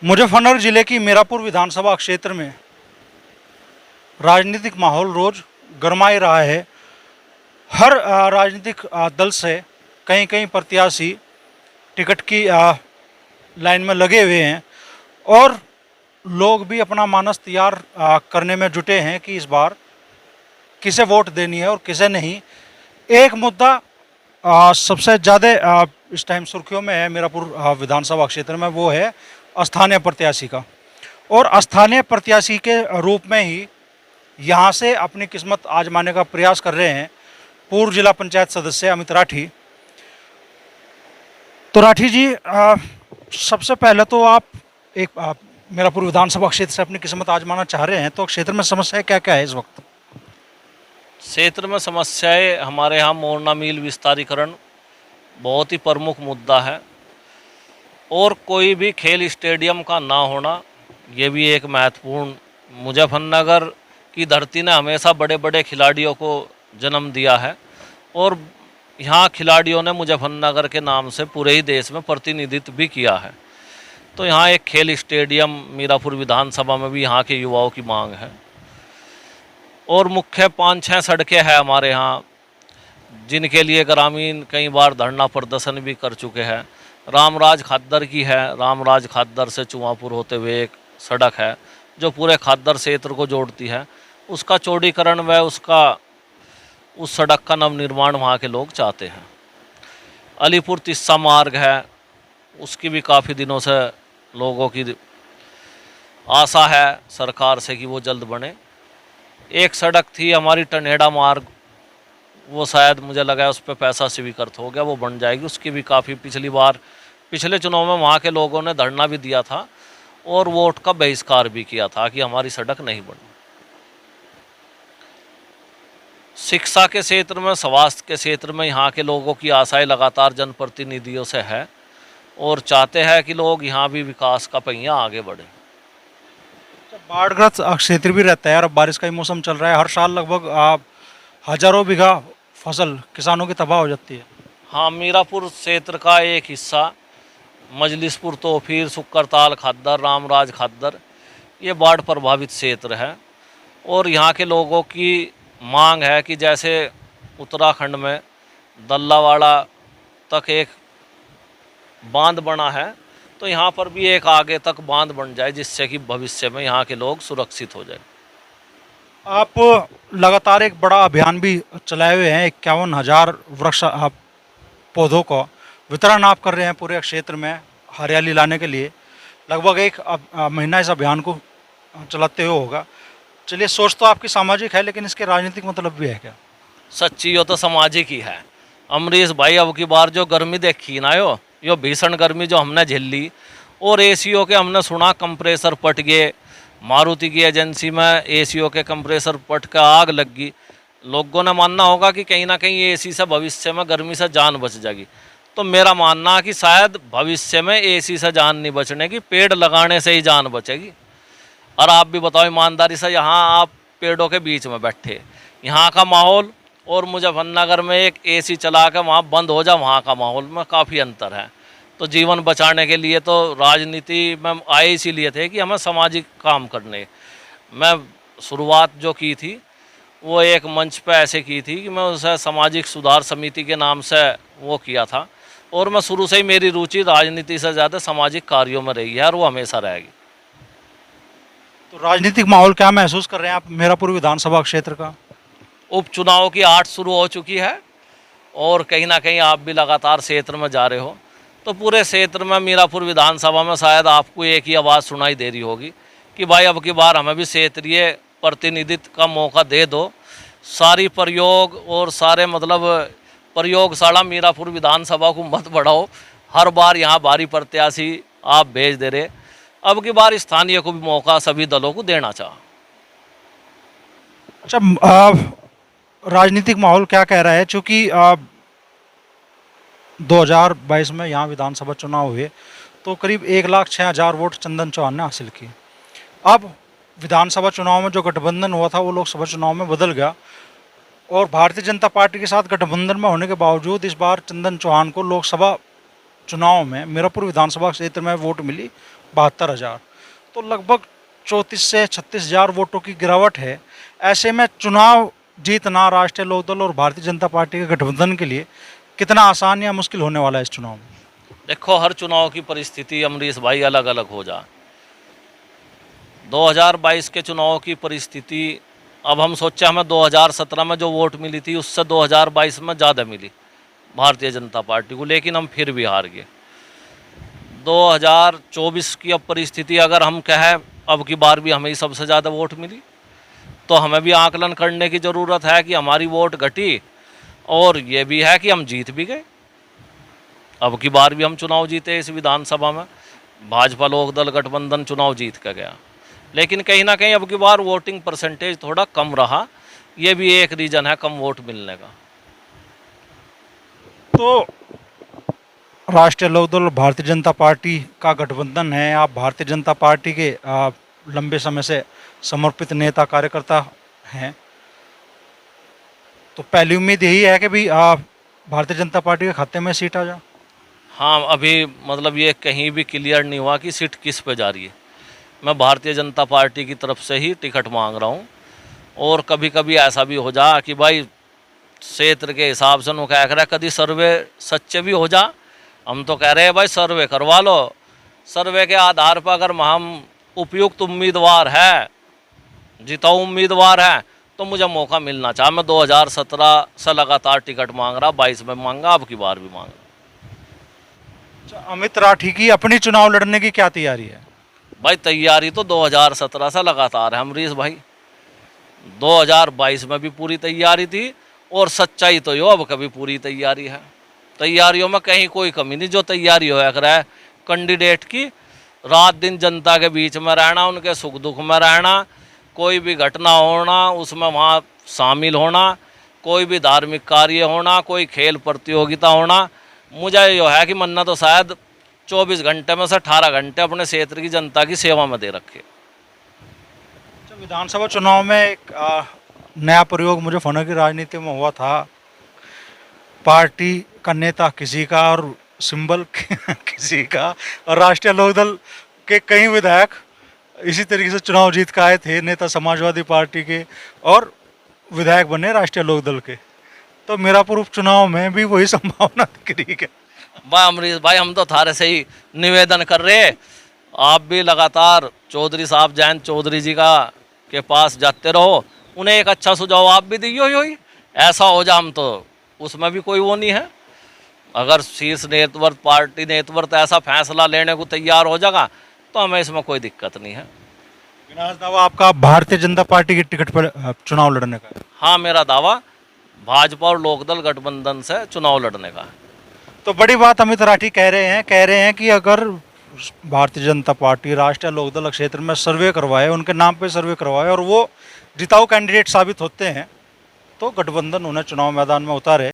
मुजफ्फरनगर जिले की मीरापुर विधानसभा क्षेत्र में राजनीतिक माहौल रोज गरमाई रहा है। हर राजनीतिक दल से कई कई प्रत्याशी टिकट की लाइन में लगे हुए हैं और लोग भी अपना मानस तैयार करने में जुटे हैं कि इस बार किसे वोट देनी है और किसे नहीं। एक मुद्दा सबसे ज़्यादा इस टाइम सुर्खियों में है मीरापुर विधानसभा क्षेत्र में, वो है स्थानीय प्रत्याशी का। और स्थानीय प्रत्याशी के रूप में ही यहाँ से अपनी किस्मत आजमाने का प्रयास कर रहे हैं पूर्व जिला पंचायत सदस्य अमित राठी। तो राठी जी, सबसे पहले तो आप एक मीरापुर विधानसभा क्षेत्र से अपनी किस्मत आजमाना चाह रहे हैं, तो क्षेत्र में समस्याएं क्या क्या है इस वक्त? क्षेत्र में समस्याएं हमारे यहाँ मोरना मिल विस्तारीकरण बहुत ही प्रमुख मुद्दा है और कोई भी खेल स्टेडियम का ना होना ये भी एक महत्वपूर्ण। मुजफ्फरनगर की धरती ने हमेशा बड़े बड़े खिलाड़ियों को जन्म दिया है और यहाँ खिलाड़ियों ने मुजफ्फरनगर के नाम से पूरे ही देश में प्रतिनिधित्व भी किया है। तो यहाँ एक खेल स्टेडियम मीरापुर विधानसभा में भी यहाँ के युवाओं की मांग है और मुख्य 5-6 सड़कें हैं हमारे यहाँ जिनके लिए ग्रामीण कई बार धरना प्रदर्शन भी कर चुके हैं। रामराज खाद्दर की है, रामराज खाद्दर से चुआपुर होते हुए एक सड़क है जो पूरे खाद्दर क्षेत्र को जोड़ती है, उसका चौड़ीकरण व उस सड़क का नवनिर्माण वहाँ के लोग चाहते हैं। अलीपुर तिस्सा मार्ग है, उसकी भी काफ़ी दिनों से लोगों की आशा है सरकार से कि वो जल्द बने। एक सड़क थी हमारी टनेड़ा मार्ग, वो शायद मुझे लगा है उस पर पैसा स्वीकृत हो गया, वो बन जाएगी। उसकी भी काफ़ी पिछले चुनाव में वहाँ के लोगों ने धरना भी दिया था और वोट का बहिष्कार भी किया था कि हमारी सड़क नहीं बनी। शिक्षा के क्षेत्र में, स्वास्थ्य के क्षेत्र में यहाँ के लोगों की आशाएं लगातार जनप्रतिनिधियों से है और चाहते हैं कि लोग यहाँ भी विकास का पहिया आगे बढ़े। बाढ़ग्रस्त क्षेत्र भी रहता है और अब बारिश का ही मौसम चल रहा है, हर साल लगभग हजारों बीघा फसल किसानों की तबाह हो जाती है। हाँ, मीरापुर क्षेत्र का एक हिस्सा मजलिसपुर, तोफीर, सुक्करताल खाद्दर, रामराज खाद्दर ये बाढ़ प्रभावित क्षेत्र है और यहाँ के लोगों की मांग है कि जैसे उत्तराखंड में दल्लावाड़ा तक एक बांध बना है तो यहाँ पर भी एक आगे तक बांध बन जाए जिससे कि भविष्य में यहाँ के लोग सुरक्षित हो जाए। आप लगातार एक बड़ा अभियान भी चलाए हुए हैं, 51,000 वृक्ष पौधों का वितरण आप कर रहे हैं पूरे क्षेत्र में हरियाली लाने के लिए। लगभग एक महीना इस अभियान को चलाते हुए होगा। चलिए, सोच तो आपकी सामाजिक है लेकिन इसके राजनीतिक मतलब भी है क्या? सच्ची यो तो सामाजिक ही है। अमरीश भाई, अब की बार जो गर्मी देखी ना यो भीषण गर्मी जो हमने झेल ली और एसीओ के हमने सुना कंप्रेसर पट गए, मारुति की एजेंसी में एसीओ के कंप्रेसर पट का आग लग गई। लोगों ने मानना होगा कि कहीं ना कहीं एसी से भविष्य में गर्मी से जान बच जाएगी। तो मेरा मानना है कि शायद भविष्य में एसी से जान नहीं बचने की, पेड़ लगाने से ही जान बचेगी। और आप भी बताओ ईमानदारी से, यहाँ आप पेड़ों के बीच में बैठे, यहाँ का माहौल और मुजफ्फरनगर में एक एसी चला के वहाँ बंद हो जाए वहाँ का माहौल में काफ़ी अंतर है। तो जीवन बचाने के लिए तो राजनीति में आए इसीलिए थे कि हमें सामाजिक काम करने। मैं शुरुआत जो की थी वो एक मंच पे ऐसे की थी कि मैं उसे सामाजिक सुधार समिति के नाम से वो किया था और मैं शुरू से ही मेरी रुचि राजनीति से ज़्यादा सामाजिक कार्यों में रही है और वो हमेशा रहेगी। तो राजनीतिक माहौल क्या महसूस कर रहे हैं आप मीरापुर विधानसभा क्षेत्र का? उपचुनाव की आठ शुरू हो चुकी है और कहीं ना कहीं आप भी लगातार क्षेत्र में जा रहे हो, तो पूरे क्षेत्र में मीरापुर विधानसभा में शायद आपको एक ही आवाज़ सुनाई दे रही होगी कि भाई अब की बार हमें भी क्षेत्रीय प्रतिनिधित्व का मौका दे दो। सारी प्रयोग और सारे प्रयोगशाला मीरापुर विधानसभा को मत बढ़ाओ, हर बार यहाँ भारी प्रत्याशी आप भेज दे रहे। अब की बार स्थानीय को भी मौका सभी दलों को देना चाह। अच्छा, राजनीतिक माहौल क्या कह रहा है? चूँकि 2022 में यहाँ विधानसभा चुनाव हुए तो करीब 1,06,000 वोट चंदन चौहान ने हासिल किए। अब विधानसभा चुनाव में जो गठबंधन हुआ था वो लोकसभा चुनाव में बदल गया और भारतीय जनता पार्टी के साथ गठबंधन में होने के बावजूद इस बार चंदन चौहान को लोकसभा चुनाव में मीरापुर विधानसभा क्षेत्र में वोट मिली 72,000, तो लगभग 34 से 36,000 वोटों की गिरावट है। ऐसे में चुनाव जीतना राष्ट्रीय लोकदल और भारतीय जनता पार्टी के गठबंधन के लिए कितना आसान या मुश्किल होने वाला है इस चुनाव में? देखो, हर चुनाव की परिस्थिति अमरीश भाई अलग अलग हो जा। 2022 के चुनाव की परिस्थिति, अब हम सोचे हमें 2017 में जो वोट मिली थी उससे 2022 में ज़्यादा मिली भारतीय जनता पार्टी को, लेकिन हम फिर भी हार गए। 2024 की अब परिस्थिति अगर हम कहें अब की बार भी हमें ही सबसे ज़्यादा वोट मिली, तो हमें भी आकलन करने की ज़रूरत है कि हमारी वोट घटी, और ये भी है कि हम जीत भी गए। अब की बार भी हम चुनाव जीते इस विधानसभा में, भाजपा लोकदल गठबंधन चुनाव जीत कर गया, लेकिन कहीं ना कहीं अब की बार वोटिंग परसेंटेज थोड़ा कम रहा। ये भी एक रीज़न है कम वोट मिलने का। तो राष्ट्रीय लोकदल और भारतीय जनता पार्टी का गठबंधन है, आप भारतीय जनता पार्टी के लंबे समय से समर्पित नेता कार्यकर्ता हैं, तो पहली उम्मीद यही है कि भी भारतीय जनता पार्टी के खाते में सीट आ जाए। हाँ, अभी मतलब ये कहीं भी क्लियर नहीं हुआ कि सीट किस पे जा रही है। मैं भारतीय जनता पार्टी की तरफ से ही टिकट मांग रहा हूँ, और कभी कभी ऐसा भी हो जा कि भाई क्षेत्र के हिसाब से उन्होंने कह रहा है कभी सर्वे सच्चे भी हो जा। हम तो कह रहे हैं भाई सर्वे करवा लो, सर्वे के आधार पर अगर हम उपयुक्त उम्मीदवार है, जिताऊ उम्मीदवार है, तो मुझे मौका मिलना चाहिए। मैं 2017 से लगातार टिकट मांग रहा, 22 में मांगा, अब की बार भी मांग रहा। अच्छा, अमित राठी की अपनी चुनाव लड़ने की क्या तैयारी है? भाई तैयारी तो 2017 से लगातार है अमरीश भाई, 2022 में भी पूरी तैयारी थी, और सच्चाई तो यो अब कभी पूरी तैयारी है। तैयारियों में कहीं कोई कमी नहीं। जो तैयारी होया कर है कैंडिडेट की, रात दिन जनता के बीच में रहना, उनके सुख दुख में रहना, कोई भी घटना होना उसमें वहाँ शामिल होना, कोई भी धार्मिक कार्य होना, कोई खेल प्रतियोगिता होना। मुझे यो है कि मन्ना तो शायद 24 घंटे में से 18 घंटे अपने क्षेत्र की जनता की सेवा में दे रखे। विधानसभा चुनाव में एक नया प्रयोग मुझे फनों की राजनीति में हुआ था। पार्टी का नेता किसी का और सिंबल किसी का, और राष्ट्रीय लोकदल के कई विधायक इसी तरीके से चुनाव जीत के आए थे, नेता समाजवादी पार्टी के और विधायक बने राष्ट्रीय लोकदल के। तो मीरापुर उपचुनाव में भी वही संभावना दिख रही है। भाई अमरीश भाई, हम तो थारे से ही निवेदन कर रहे, आप भी लगातार चौधरी साहब जयंत चौधरी जी का के पास जाते रहो, उन्हें एक अच्छा सुझाव आप भी दियो ही। ऐसा हो जा, हम तो उसमें भी कोई वो नहीं है। अगर शीर्ष नेतृत्व पार्टी नेतृत्व ऐसा फैसला लेने को तैयार हो जाएगा तो हमें इसमें कोई दिक्कत नहीं है। विनाश दावा आपका भारतीय जनता पार्टी की टिकट पर चुनाव लड़ने का है? हाँ, मेरा दावा भाजपा और लोकदल गठबंधन से चुनाव लड़ने का है। तो बड़ी बात अमित राठी कह रहे हैं कि अगर भारतीय जनता पार्टी राष्ट्रीय लोकदल क्षेत्र में सर्वे करवाए, उनके नाम पे सर्वे करवाए और वो जिताऊ कैंडिडेट साबित होते हैं, तो गठबंधन उन्हें चुनाव मैदान में उतारे।